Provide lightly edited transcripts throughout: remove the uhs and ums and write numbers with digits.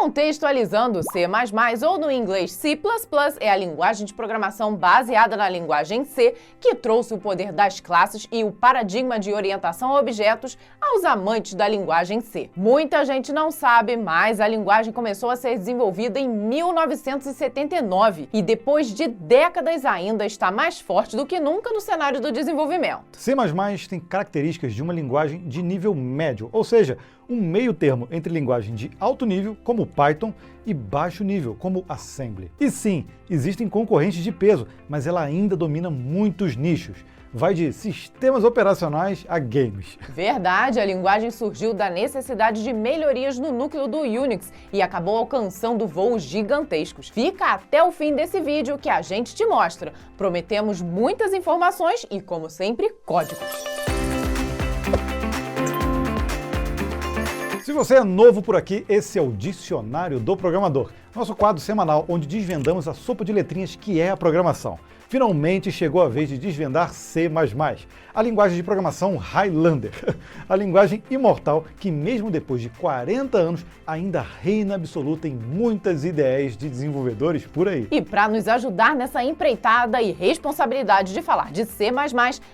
Contextualizando, C++ ou no inglês C++ é a linguagem de programação baseada na linguagem C que trouxe o poder das classes e o paradigma de orientação a objetos aos amantes da linguagem C. Muita gente não sabe, mas a linguagem começou a ser desenvolvida em 1979 e depois de décadas ainda está mais forte do que nunca no cenário do desenvolvimento. C++ tem características de uma linguagem de nível médio, ou seja, um meio termo entre linguagem de alto nível, como Python, e baixo nível, como Assembly. E sim, existem concorrentes de peso, mas ela ainda domina muitos nichos. Vai de sistemas operacionais a games. Verdade, a linguagem surgiu da necessidade de melhorias no núcleo do Unix e acabou alcançando voos gigantescos. Fica até o fim desse vídeo que a gente te mostra. Prometemos muitas informações e, como sempre, códigos. Se você é novo por aqui, esse é o Dicionário do Programador, nosso quadro semanal onde desvendamos a sopa de letrinhas que é a programação. Finalmente chegou a vez de desvendar C++, a linguagem de programação Highlander, a linguagem imortal que mesmo depois de 40 anos ainda reina absoluta em muitas ideias de desenvolvedores por aí. E para nos ajudar nessa empreitada e responsabilidade de falar de C++,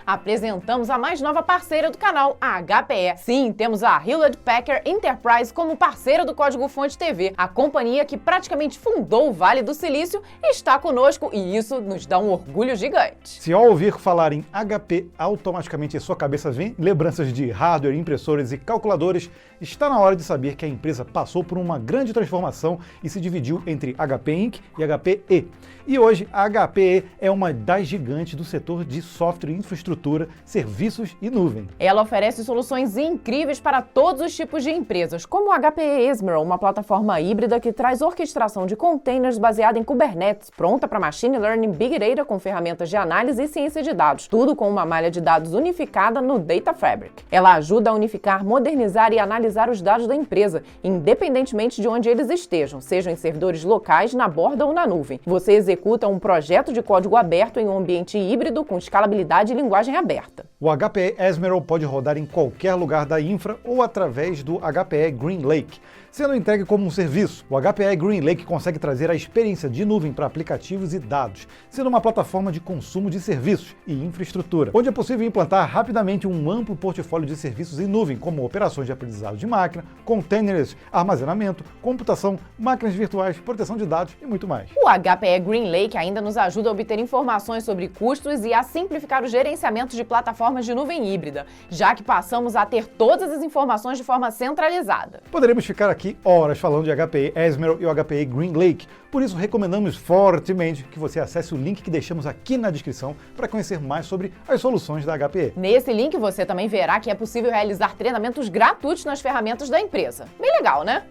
apresentamos a mais nova parceira do canal, a HPE. Sim, temos a Hewlett Packard Enterprise como parceira do Código Fonte TV, a companhia que praticamente fundou o Vale do Silício está conosco e isso nos dá um orgulho gigante. Se ao ouvir falar em HP, automaticamente em sua cabeça vem lembranças de hardware, impressoras e calculadores, está na hora de saber que a empresa passou por uma grande transformação e se dividiu entre HP Inc. e HPE. E hoje a HPE é uma das gigantes do setor de software, infraestrutura, serviços e nuvem. Ela oferece soluções incríveis para todos os tipos de empresas, como a HPE Ezmeral, uma plataforma híbrida que traz orquestração de containers baseada em Kubernetes, pronta para Machine Learning, Big Data com ferramentas de análise e ciência de dados, tudo com uma malha de dados unificada no Data Fabric. Ela ajuda a unificar, modernizar e analisar os dados da empresa, independentemente de onde eles estejam, sejam em servidores locais, na borda ou na nuvem. Você executa um projeto de código aberto em um ambiente híbrido com escalabilidade e linguagem aberta. O HPE Ezmeral pode rodar em qualquer lugar da infra ou através do HPE GreenLake, sendo entregue como um serviço. O HPE GreenLake consegue trazer a experiência de nuvem para aplicativos e dados, sendo uma plataforma de consumo de serviços e infraestrutura, onde é possível implantar rapidamente um amplo portfólio de serviços em nuvem, como operações de aprendizado de máquina, containers, armazenamento, computação, máquinas virtuais, proteção de dados e muito mais. O HPE GreenLake ainda nos ajuda a obter informações sobre custos e a simplificar o gerenciamento de plataformas de nuvem híbrida, já que passamos a ter todas as informações de forma centralizada. Poderemos ficar aqui horas falando de HPE Ezmeral e o HPE GreenLake, por isso recomendamos fortemente que você acesse o link que deixamos aqui na descrição para conhecer mais sobre as soluções da HPE. Nesse link você também verá que é possível realizar treinamentos gratuitos nas ferramentas da empresa. Bem legal, né?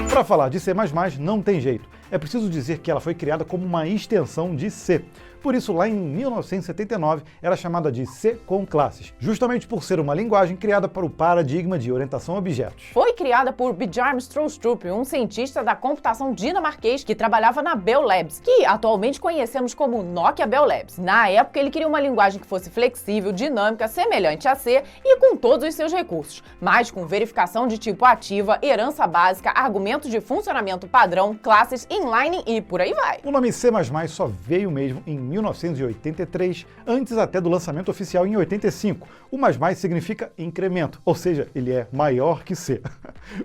Para falar de C++, não tem jeito. É preciso dizer que ela foi criada como uma extensão de C. Por isso, lá em 1979, era chamada de C com classes, justamente por ser uma linguagem criada para o paradigma de orientação a objetos. Foi criada por Bjarne Stroustrup, um cientista da computação dinamarquês que trabalhava na Bell Labs, que atualmente conhecemos como Nokia Bell Labs. Na época, ele queria uma linguagem que fosse flexível, dinâmica, semelhante a C e com todos os seus recursos, mas com verificação de tipo ativa, herança básica, argumentos de funcionamento padrão, classes, inline e por aí vai. O nome C++ só veio mesmo em 1983, antes até do lançamento oficial em 85. O mais significa incremento, ou seja, ele é maior que C.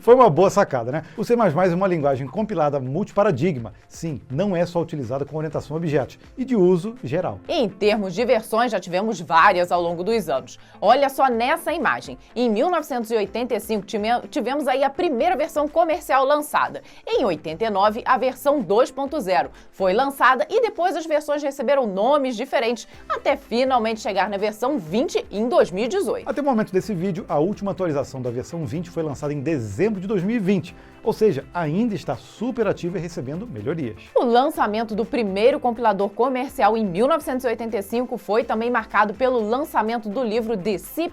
Foi uma boa sacada, né? O C++ é uma linguagem compilada multiparadigma. Sim, não é só utilizada com orientação a objetos e de uso geral. Em termos de versões, já tivemos várias ao longo dos anos. Olha só nessa imagem. Em 1985, tivemos aí a primeira versão comercial lançada. Em 89, a versão 2.0 foi lançada e depois as versões receberam nomes diferentes, até finalmente chegar na versão 20 em 2018. Até o momento desse vídeo, a última atualização da versão 20 foi lançada em dezembro de 2020, ou seja, ainda está super ativa e recebendo melhorias. O lançamento do primeiro compilador comercial em 1985 foi também marcado pelo lançamento do livro The C++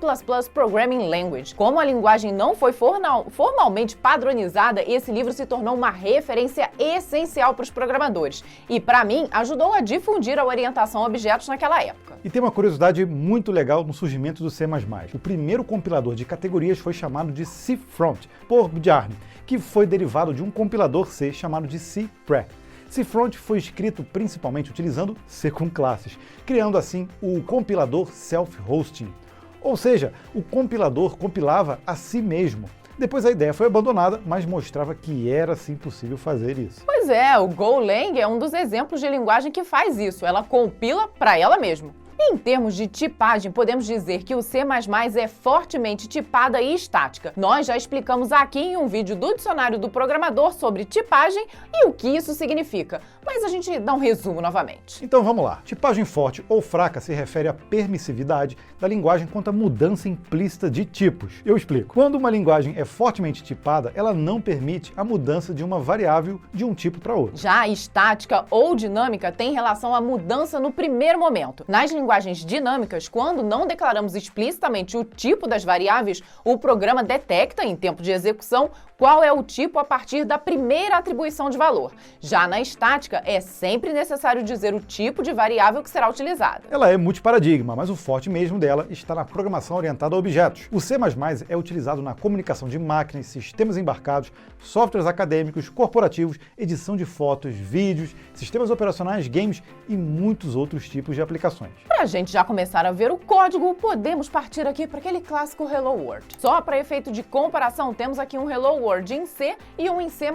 Programming Language. Como a linguagem não foi formalmente padronizada, esse livro se tornou uma referência essencial para os programadores e, para mim, ajudou a difundir a orientação a objetos naquela época. E tem uma curiosidade muito legal no surgimento do C++. O primeiro compilador de categorias foi chamado de C-Front, por Bjarne, que foi foi derivado de um compilador C chamado de C-Pre. C-Front foi escrito principalmente utilizando C com classes, criando assim o compilador self-hosting. Ou seja, o compilador compilava a si mesmo. Depois a ideia foi abandonada, mas mostrava que era sim possível fazer isso. Pois é, o Golang é um dos exemplos de linguagem que faz isso. Ela compila para ela mesma. Em termos de tipagem, podemos dizer que o C++ é fortemente tipada e estática. Nós já explicamos aqui em um vídeo do Dicionário do Programador sobre tipagem e o que isso significa, mas a gente dá um resumo novamente. Então vamos lá. Tipagem forte ou fraca se refere à permissividade da linguagem quanto à mudança implícita de tipos. Eu explico. Quando uma linguagem é fortemente tipada, ela não permite a mudança de uma variável de um tipo para outro. Já a estática ou dinâmica tem relação à mudança no primeiro momento. Nas linguagens dinâmicas, quando não declaramos explicitamente o tipo das variáveis, o programa detecta, em tempo de execução, qual é o tipo a partir da primeira atribuição de valor. Já na estática, é sempre necessário dizer o tipo de variável que será utilizada. Ela é multiparadigma, mas o forte mesmo dela está na programação orientada a objetos. O C++ é utilizado na comunicação de máquinas, sistemas embarcados, softwares acadêmicos, corporativos, edição de fotos, vídeos, sistemas operacionais, games e muitos outros tipos de aplicações. Para a gente já começar a ver o código, podemos partir aqui para aquele clássico Hello World. Só para efeito de comparação, temos aqui um Hello World em C e um em C++.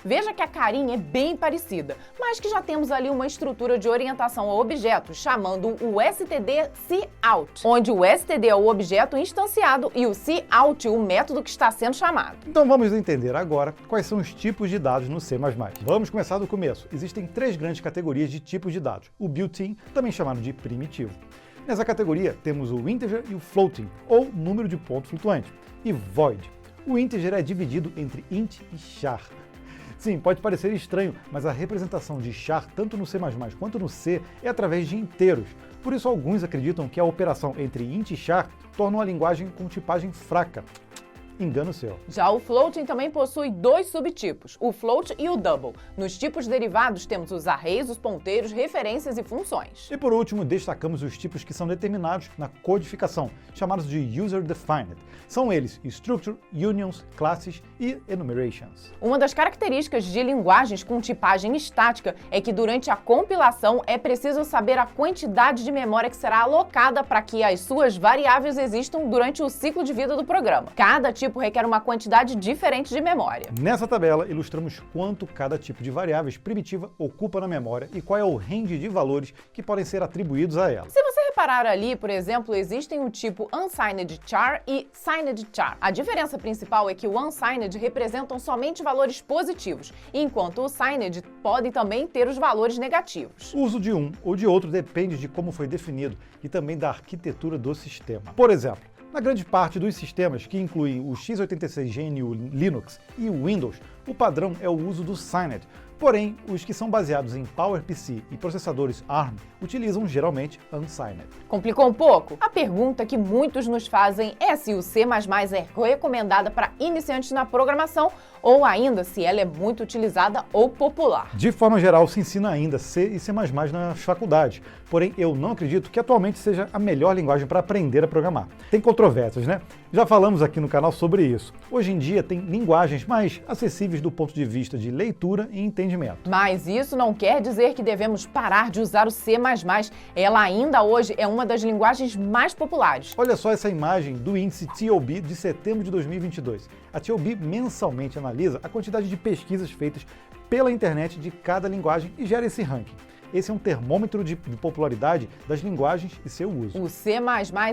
Veja que a carinha é bem parecida, mas que já temos ali uma estrutura de orientação a objetos, chamando o std cout, onde o std é o objeto instanciado e o cout o método que está sendo chamado. Então vamos entender agora quais são os tipos de dados no C++. Vamos começar do começo. Existem três grandes categorias de tipos de dados. O built-in, também chamado de primitivo. Nessa categoria temos o integer e o floating, ou número de ponto flutuante, e void. O integer é dividido entre int e char. Sim, pode parecer estranho, mas a representação de char tanto no C++ quanto no C é através de inteiros. Por isso alguns acreditam que a operação entre int e char torna uma linguagem com tipagem fraca. Engano seu. Já o floating também possui dois subtipos, o float e o double. Nos tipos derivados temos os arrays, os ponteiros, referências e funções. E por último, destacamos os tipos que são determinados na codificação, chamados de user-defined. São eles structure, unions, classes e enumerations. Uma das características de linguagens com tipagem estática é que durante a compilação é preciso saber a quantidade de memória que será alocada para que as suas variáveis existam durante o ciclo de vida do programa. Cada tipo requer uma quantidade diferente de memória. Nessa tabela, ilustramos quanto cada tipo de variáveis primitiva ocupa na memória e qual é o range de valores que podem ser atribuídos a ela. Se você reparar ali, por exemplo, existem o tipo unsigned char e signed char. A diferença principal é que o unsigned representam somente valores positivos, enquanto o signed pode também ter os valores negativos. O uso de um ou de outro depende de como foi definido e também da arquitetura do sistema. Por exemplo, na grande parte dos sistemas, que incluem o x86 GNU Linux e o Windows, o padrão é o uso do signed. Porém, os que são baseados em PowerPC e processadores ARM utilizam geralmente unsigned. Complicou um pouco? A pergunta que muitos nos fazem é se o C++ é recomendada para iniciantes na programação ou ainda se ela é muito utilizada ou popular. De forma geral, se ensina ainda C e C++ nas faculdades, porém eu não acredito que atualmente seja a melhor linguagem para aprender a programar. Tem controvérsias, né? Já falamos aqui no canal sobre isso. Hoje em dia tem linguagens mais acessíveis do ponto de vista de leitura e entendimento. Mas isso não quer dizer que devemos parar de usar o C++. Ela ainda hoje é uma das linguagens mais populares. Olha só essa imagem do índice TOB de setembro de 2022. A TOB mensalmente analisa a quantidade de pesquisas feitas pela internet de cada linguagem e gera esse ranking. Esse é um termômetro de popularidade das linguagens e seu uso. O C++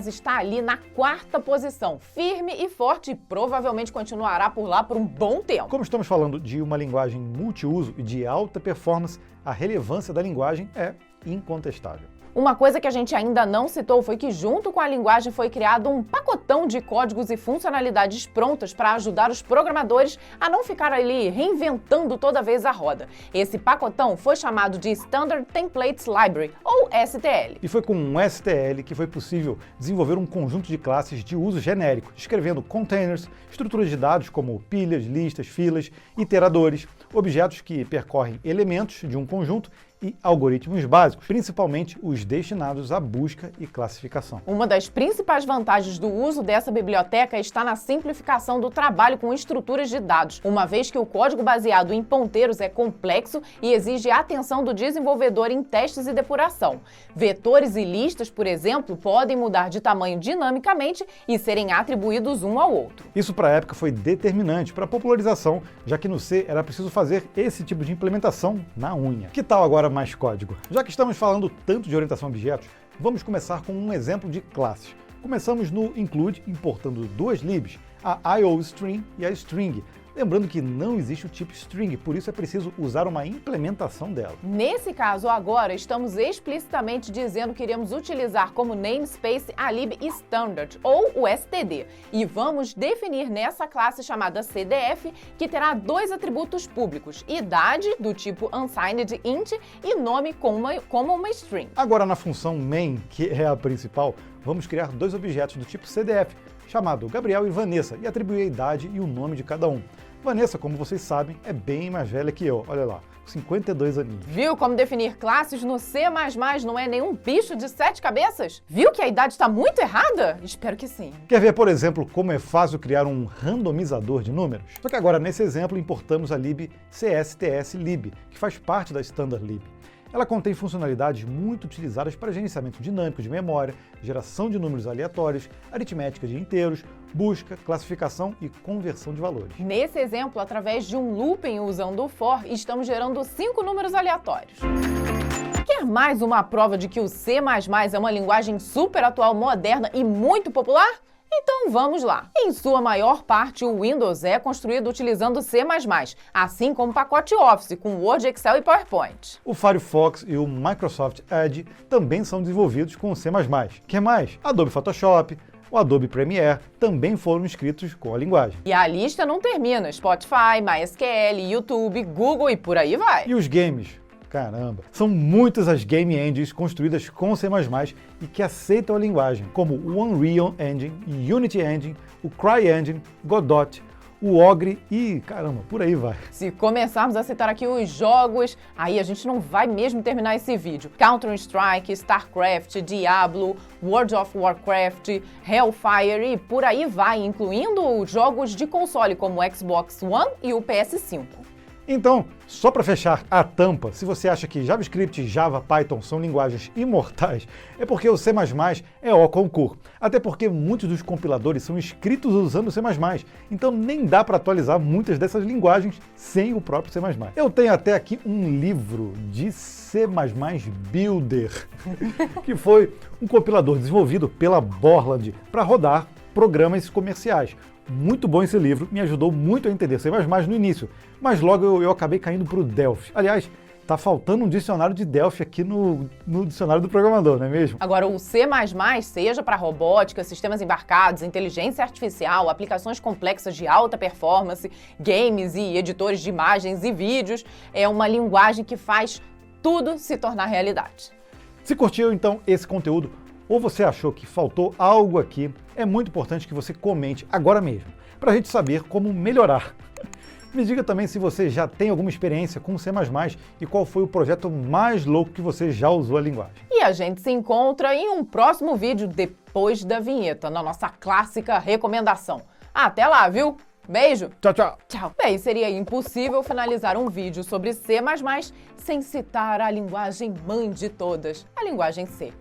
está ali na 4ª posição, firme e forte, e provavelmente continuará por lá por um bom tempo. Como estamos falando de uma linguagem multiuso e de alta performance, a relevância da linguagem é incontestável. Uma coisa que a gente ainda não citou foi que junto com a linguagem foi criado um pacotão de códigos e funcionalidades prontas para ajudar os programadores a não ficar ali reinventando toda vez a roda. Esse pacotão foi chamado de Standard Templates Library, ou STL. E foi com um STL que foi possível desenvolver um conjunto de classes de uso genérico, descrevendo containers, estruturas de dados como pilhas, listas, filas, iteradores, objetos que percorrem elementos de um conjunto e algoritmos básicos, principalmente os destinados à busca e classificação. Uma das principais vantagens do uso dessa biblioteca está na simplificação do trabalho com estruturas de dados, uma vez que o código baseado em ponteiros é complexo e exige atenção do desenvolvedor em testes e depuração. Vetores e listas, por exemplo, podem mudar de tamanho dinamicamente e serem atribuídos um ao outro. Isso para a época foi determinante para a popularização, já que no C era preciso fazer esse tipo de implementação na unha. Que tal agora mais código? Já que estamos falando tanto de orientação a objetos, vamos começar com um exemplo de classes. Começamos no include, importando duas libs, a IOString e a string. Lembrando que não existe o tipo string, por isso é preciso usar uma implementação dela. Nesse caso agora, estamos explicitamente dizendo que iremos utilizar como namespace a lib standard, ou o std, e vamos definir nessa classe chamada CDF, que terá dois atributos públicos, idade, do tipo unsigned int, e nome como uma string. Agora na função main, que é a principal, vamos criar dois objetos do tipo CDF, chamado Gabriel e Vanessa, e atribuir a idade e o nome de cada um. Vanessa, como vocês sabem, é bem mais velha que eu, olha lá, 52 aninhos. Viu como definir classes no C++ não é nenhum bicho de 7 cabeças? Viu que a idade está muito errada? Espero que sim. Quer ver, por exemplo, como é fácil criar um randomizador de números? Só que agora, nesse exemplo, importamos a lib CSTSLib, que faz parte da Standard Lib. Ela contém funcionalidades muito utilizadas para gerenciamento dinâmico de memória, geração de números aleatórios, aritmética de inteiros, busca, classificação e conversão de valores. Nesse exemplo, através de um looping usando o for, estamos gerando 5 números aleatórios. Quer mais uma prova de que o C++ é uma linguagem super atual, moderna e muito popular? Então vamos lá. Em sua maior parte, o Windows é construído utilizando C++, assim como o pacote Office, com Word, Excel e PowerPoint. O Firefox e o Microsoft Edge também são desenvolvidos com C++. Quer mais? Adobe Photoshop, o Adobe Premiere também foram escritos com a linguagem. E a lista não termina. Spotify, MySQL, YouTube, Google e por aí vai. E os games? Caramba! São muitas as game engines construídas com C++ e que aceitam a linguagem, como o Unreal Engine, Unity Engine, o CryEngine, Godot, o Ogre e, caramba, por aí vai. Se começarmos a citar aqui os jogos, aí a gente não vai mesmo terminar esse vídeo. Counter-Strike, StarCraft, Diablo, World of Warcraft, Hellfire e por aí vai, incluindo os jogos de console como o Xbox One e o PS5. Então, só para fechar a tampa, se você acha que JavaScript, Java, Python são linguagens imortais, é porque o C++ é au concurso. Até porque muitos dos compiladores são escritos usando o C++, então nem dá para atualizar muitas dessas linguagens sem o próprio C++. Eu tenho até aqui um livro de C++ Builder, que foi um compilador desenvolvido pela Borland para rodar programas comerciais. Muito bom esse livro, me ajudou muito a entender C++ no início, mas logo eu acabei caindo para o Delphi. Aliás, tá faltando um dicionário de Delphi aqui no dicionário do programador, não é mesmo? Agora, o C++, seja para robótica, sistemas embarcados, inteligência artificial, aplicações complexas de alta performance, games e editores de imagens e vídeos, é uma linguagem que faz tudo se tornar realidade. Se curtiu, então, esse conteúdo, ou você achou que faltou algo aqui, é muito importante que você comente agora mesmo, para a gente saber como melhorar. Me diga também se você já tem alguma experiência com C++ e qual foi o projeto mais louco que você já usou a linguagem. E a gente se encontra em um próximo vídeo depois da vinheta, na nossa clássica recomendação. Até lá, viu? Beijo! Tchau, tchau! Tchau! Bem, seria impossível finalizar um vídeo sobre C++ sem citar a linguagem mãe de todas, a linguagem C.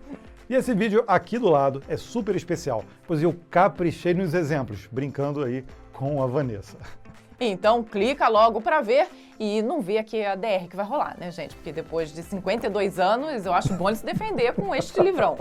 E esse vídeo aqui do lado é super especial, pois eu caprichei nos exemplos, brincando aí com a Vanessa. Então clica logo para ver e não vê aqui a DR que vai rolar, né, gente? Porque depois de 52 anos, eu acho bom ele se defender com este livrão.